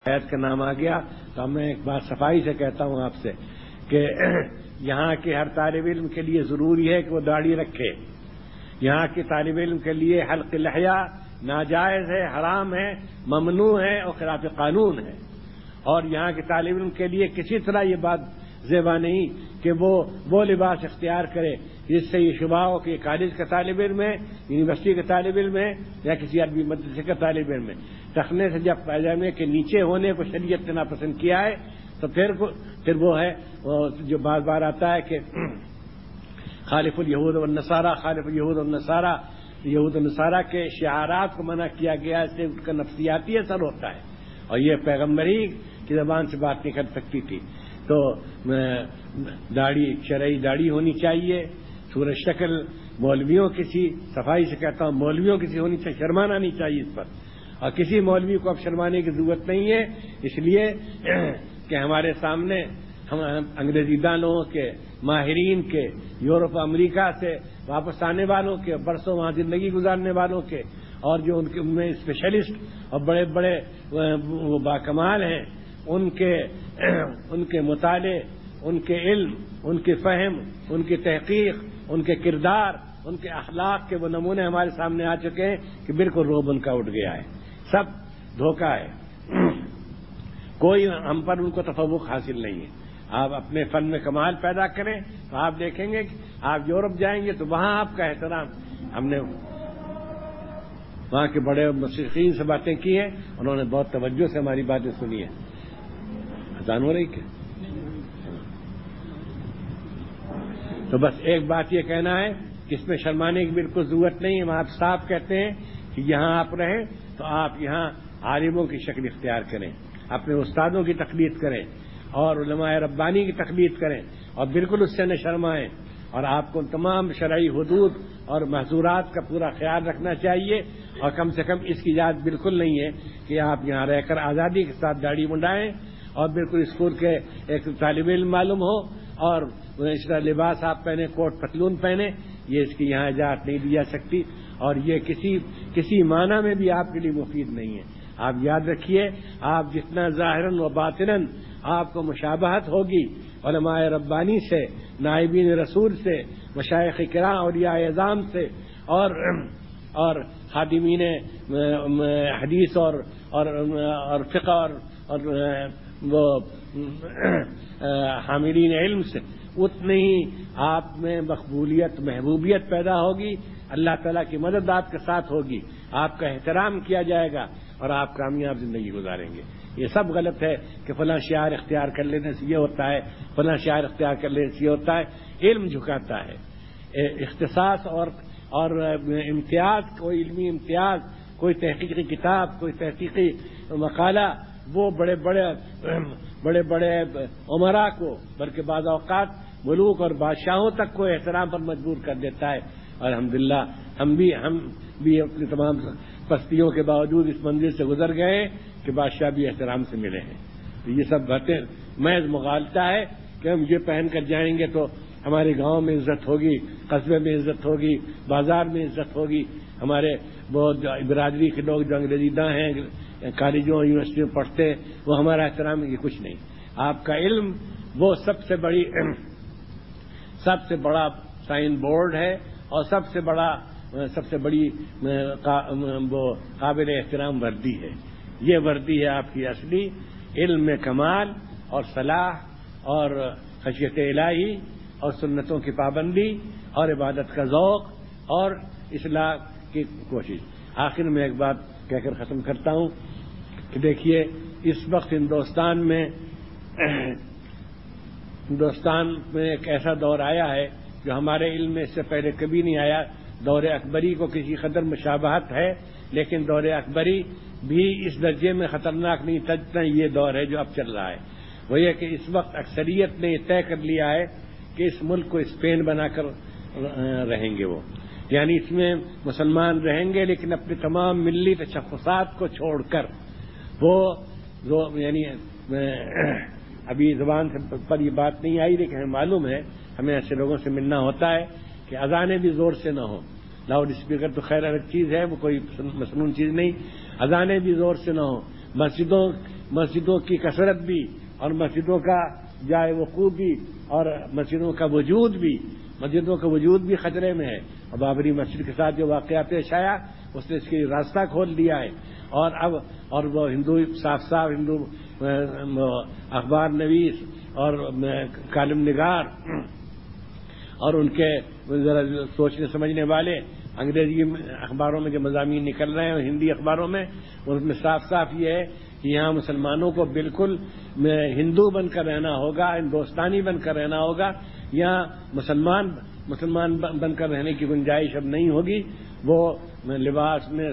حیات کا نام آ گیا تو میں ایک بات صفائی سے کہتا ہوں آپ سے کہ یہاں کے ہر طالب علم کے لیے ضروری ہے کہ وہ داڑھی رکھے. یہاں کے طالب علم کے لیے حلق لحیہ ناجائز ہے، حرام ہے، ممنوع ہے اور خلاف قانون ہے. اور یہاں کے طالب علم کے لیے کسی طرح یہ بات زیبا نہیں کہ وہ لباس اختیار کرے جس سے یہ شبہ ہو کہ یہ کالج کا طالب علم ہے، یونیورسٹی کا طالب علم ہے یا کسی عربی مدرسے کا طالب علم ہے. ٹخنے سے جب پائجامے کے نیچے ہونے کو شریعت نے ناپسند کیا ہے تو پھر وہ ہے جو بار بار آتا ہے کہ خالف الیہود والنصارى، خالف الیہود والنصارى، یہود و نصارہ کے شعارات کو منع کیا گیا، اس سے ان کا نفسیاتی اثر ہوتا ہے اور یہ پیغمبری کی زبان سے بات نہیں کر سکتی تھی. تو داڑھی شرعی داڑھی ہونی چاہیے، صورت شکل مولویوں کسی صفائی سے کہتا ہوں مولویوں کسی ہونی چاہیے، شرمانا نہیں چاہیے اس پر. اور کسی مولوی کو اب شرمانے کی ضرورت نہیں ہے، اس لیے کہ ہمارے سامنے ہم انگریزی دانوں کے، ماہرین کے، یورپ امریکہ سے واپس آنے والوں کے، برسوں وہاں زندگی گزارنے والوں کے، اور جو ان میں اسپیشلسٹ اور بڑے بڑے وہ باکمال ہیں، ان کے مطالعے، ان کے علم، ان کے فہم، ان کی تحقیق، ان کے کردار، ان کے اخلاق کے وہ نمونے ہمارے سامنے آ چکے ہیں کہ بالکل روب ان کا اٹھ گیا ہے. سب دھوکہ ہے، کوئی ہم پر ان کو تفوق حاصل نہیں ہے. آپ اپنے فن میں کمال پیدا کریں تو آپ دیکھیں گے کہ آپ یورپ جائیں گے تو وہاں آپ کا احترام. ہم نے وہاں کے بڑے مشرقین سے باتیں کی ہیں، انہوں نے بہت توجہ سے ہماری باتیں سنی ہیں. اذان ہو رہی کیا؟ تو بس ایک بات یہ کہنا ہے کہ اس میں شرمانے کی بالکل ضرورت نہیں ہے. ہم آپ صاف کہتے ہیں کہ یہاں آپ رہیں تو آپ یہاں عالموں کی شکل اختیار کریں، اپنے استادوں کی تقلید کریں اور علماء ربانی کی تقلید کریں اور بالکل اس سے نہ شرمائیں. اور آپ کو تمام شرعی حدود اور محظورات کا پورا خیال رکھنا چاہیے. اور کم سے کم اس کی اجازت بالکل نہیں ہے کہ آپ یہاں رہ کر آزادی کے ساتھ داڑھی منڈائیں اور بالکل اسکول کے ایک طالب علم معلوم ہو اور اس طرح لباس آپ پہنے، کوٹ پتلون پہنے. یہ اس کی یہاں اجازت نہیں دی جا سکتی اور یہ کسی معنی میں بھی آپ کے لیے مفید نہیں ہے. آپ یاد رکھیے، آپ جتنا ظاہراً و باطناً آپ کو مشابہت ہوگی علماء ربانی سے، نائبین رسول سے، مشائخ کرام، اولیاء اعظام سے اور خادمین حدیث اور فقہ اور وہ حاملین علم سے، اتنی ہی آپ میں مقبولیت، محبوبیت پیدا ہوگی. اللہ تعالیٰ کی مدد آپ کے ساتھ ہوگی، آپ کا احترام کیا جائے گا اور آپ کامیاب زندگی گزاریں گے. یہ سب غلط ہے کہ فلاں شعار اختیار کر لینے سے یہ ہوتا ہے، فلاں شعار اختیار کر لینے سے یہ ہوتا ہے. علم جھکاتا ہے. اختصاص اور امتیاز، کوئی علمی امتیاز، کوئی تحقیقی کتاب، کوئی تحقیقی مقالہ، وہ بڑے بڑے عمراء کو بلکہ بعض اوقات ملوک اور بادشاہوں تک کو احترام پر مجبور کر دیتا ہے. اور الحمدللہ ہم بھی اپنی تمام پستیوں کے باوجود اس منزل سے گزر گئے کہ بادشاہ بھی احترام سے ملے ہیں. تو یہ سب باتیں محض مغالطہ ہے کہ ہم یہ پہن کر جائیں گے تو ہمارے گاؤں میں عزت ہوگی، قصبے میں عزت ہوگی، بازار میں عزت ہوگی. ہمارے بہت برادری کے لوگ جو انگریزی داں ہیں، کالجوں اور یونیورسٹیوں میں پڑھتے ہیں، وہ ہمارا احترام یہ کچھ نہیں. آپ کا علم وہ سب سے بڑا سائن بورڈ ہے اور سب سے بڑی وہ قابل احترام وردی ہے. یہ وردی ہے آپ کی اصلی علم میں کمال اور صلاح اور خشیت الہی اور سنتوں کی پابندی اور عبادت کا ذوق اور اصلاح کی کوشش. آخر میں ایک بات کہہ کر ختم کرتا ہوں کہ دیکھیے اس وقت ہندوستان میں ایک ایسا دور آیا ہے جو ہمارے علم میں اس سے پہلے کبھی نہیں آیا. دور اکبری کو کسی قدر مشابہت ہے لیکن دور اکبری بھی اس درجے میں خطرناک نہیں تھا یہ دور ہے جو اب چل رہا ہے. وہ یہ کہ اس وقت اکثریت نے یہ طے کر لیا ہے کہ اس ملک کو اسپین بنا کر رہیں گے. وہ یعنی اس میں مسلمان رہیں گے لیکن اپنے تمام ملی تشخصات کو چھوڑ کر وہ یعنی ابھی زبان پر یہ بات نہیں آئی لیکن ہمیں معلوم ہے، ہمیں ایسے لوگوں سے ملنا ہوتا ہے کہ اذانیں بھی زور سے نہ ہوں. لاؤڈ اسپیکر تو خیر الگ چیز ہے، وہ کوئی مصنون چیز نہیں. اذانیں بھی زور سے نہ ہوں. مسجدوں مسجدوں کی کثرت بھی اور مسجدوں کا جائے وقوع بھی اور مسجدوں کا وجود بھی خطرے میں ہے. اور بابری مسجد کے ساتھ جو واقعات پیش آیا اس نے اس کے لیے راستہ کھول دیا ہے. اور وہ ہندو صاف ہندو اخبار نویس اور کالم نگار اور ان کے ذرا سوچنے سمجھنے والے انگریزی اخباروں میں جو مضامین نکل رہے ہیں ہندی اخباروں میں ان میں صاف یہ ہے کہ یہاں مسلمانوں کو بالکل ہندو بن کر رہنا ہوگا, ہندوستانی بن کر رہنا ہوگا. یہاں مسلمان بن کر رہنے کی گنجائش اب نہیں ہوگی. وہ لباس میں